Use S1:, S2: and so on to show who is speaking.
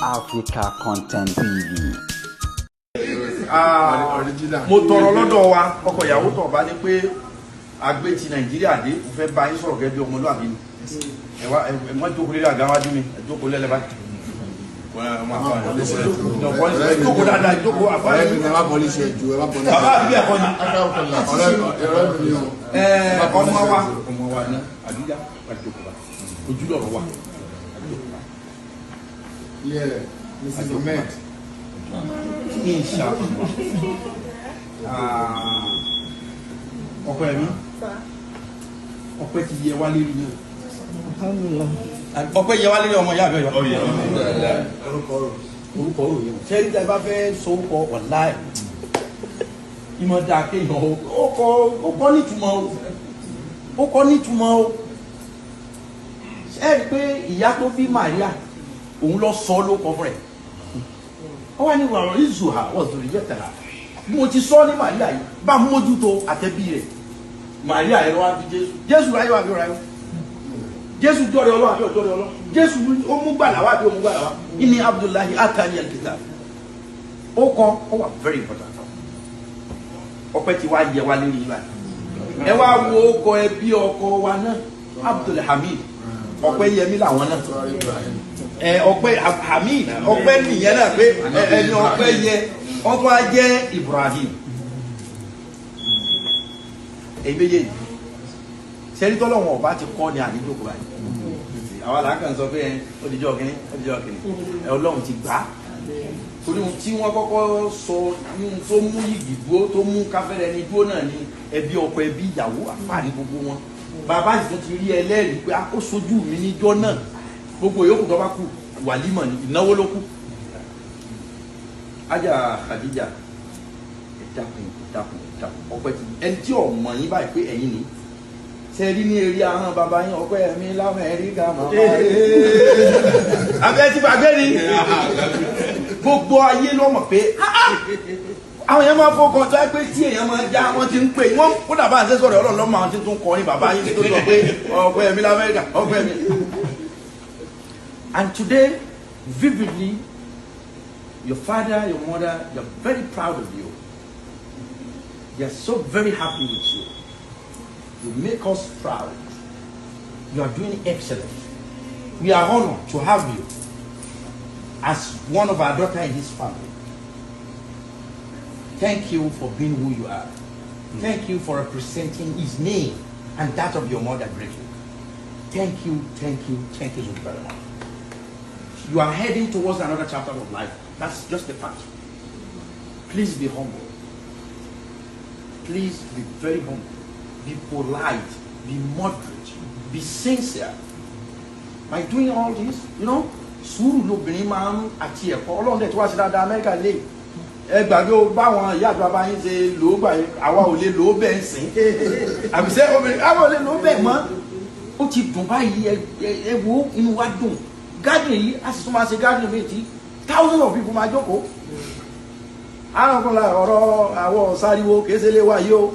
S1: Africa Content TV.
S2: Mo tọrọ lọ́dọ̀ wa ọkọ ìyàwó tó bá ní pé agbé ti Nàìjíríà dé ó fẹ́ bá yín sọ̀rọ̀ gẹ́gẹ́ bí ọmọlúwàbí ni. Ẹ wá ẹ má jókòó lé àga wájú mi, ẹ jókòó lẹ́lẹ́ bá. Jókòó dáadáa, jókòó àbáyé.
S3: Ẹ má bọ́lí ṣe ju ẹ má bọ́lí.
S2: Bàbá àbí ẹ̀kọ́ ni. Ọmọ wa ní àdúgbà àdúgbò wa. Ojúlọ̀rọ̀ wa.
S3: Yeah, Mrs. Ahmed.
S2: Inshallah. Opeyemi. Ọpẹ́ ti yẹ wá lérí ni. Alhamdulillah. Ọpẹ́ yẹ wá lérí ọmọ ìyá mi yo. Orúkọ ro yẹn. Ṣé rí tẹ́ bá fẹ́ sọ orúkọ wallahi. Ìmọ̀ dá kéèyàn ó kọ́ nítumọ̀ o. Ó kọ́ nítumọ̀ o. Ṣé rí pé ìyá tó bí Maria òun lọ sọ ló kọ fún rẹ̀. Ó wá ní wàrọ̀ ìzùhà wọ́n rí yẹ́tẹ̀lá bí mo ti sọ ní Maria yìí bá mójútó àtẹ́bí rẹ̀. Maria ẹ̀rọ wá bí Jésù ráyé wá bí ó ráyé Jésù jọ́rẹ̀ Ọlọ́run àbí ọjọ́rẹ̀ Ọlọ́run Jésù ó mú gbàlà wá bí ó mú gbàlà wá ìní Abdullahi atani al-kitab ó kọ́ ó wà very important. Ọpẹ́ ti wá yẹ wá lérí wa ẹ wá wo ọkọ ẹbí ọkọ wa náà Abdulhamid Opeyemi làwọn náà Ọpẹ́ Amin Ọpẹ́ nìyẹn náà pé ẹni Ọpẹ́ yẹ ọtún á jẹ́ Ibrahim èyí sẹ́ni tọ́lọ́wọ́n ọba ti kọ́ ni àdíjọ́ kúrò àyè àwọn aláǹkà ń sọ pé odijọ́ kìíní Ọlọ́run ti gbà torí tí wọ́n kọ́kọ́ sọ tó mú yìgì dúró tó mú káfẹ́rẹ́ ní dúró náà ní ẹbí ọkọ ẹbí ìyàwó àfààní gbogbo wọn bàbá yìí tó ti rí ẹlẹ́rìí pé ó sojú mi níjọ́ náà gbogbo yòókù tó bá kù wàlímọ̀ ní ìnáwó ló kù. Ajá Khadija ìdàkùn Ọpẹ́ ti ẹni tí ọmọ yín báyìí pé ẹ̀yin ni sẹ́ẹ̀rí ní eré ahọ́n bàbá yín Opeyemi l'Amẹ́ríkà màmá abẹ́ ti gbàgbé ni gbogbo ayé ló mọ̀ pé àwọn èèyàn máa fọkàn tó ẹ pé tí èèyàn máa já wọn ti ń pè wọ́n kó dàbá àti sọ̀rọ̀ Ọlọ́run lọ́mọ àwọn tí tún kọrin bàbá yín tó sọ pé Opeyemi l'Amẹ́ríkà Opeyemi. And today, vividly, your father, your mother, they're very proud of you. They're so very happy with you. You make us proud. You are doing excellent. We are honored to have you as one of our daughters in this family. Thank you for being who you are. Thank you for representing his name and that of your mother greatly. Thank you, thank you, thank you so very much. You are heading towards another chapter of life. That's just the fact. Please be humble. Please be very humble. Be polite. Be moderate. Be sincere. By doing all this, you know, sùúrù lobìnrin máa ń àti ẹ̀kọ́ Ọlọ́run dẹ̀ tí wá sí dáadáa Amẹ́ríkà lè ẹ gbàgbé o báwọn ìyá àti bàbá yín ṣe lò ó gbà àwa ò lè lò ó bẹ́ẹ̀ sìn àbí sẹ́ obìnrin àwa ò lè lò ó bẹ́ẹ̀ mọ́ ó ti dùn báyìí ẹ wo inú wa dùn. Garden yìí a sì tún máa ṣe garden mi tí thousands of people máa jókòó. Àrùn kan la ọ̀rọ̀ àwọ̀ sáriwo kèsèlé wa yìí o.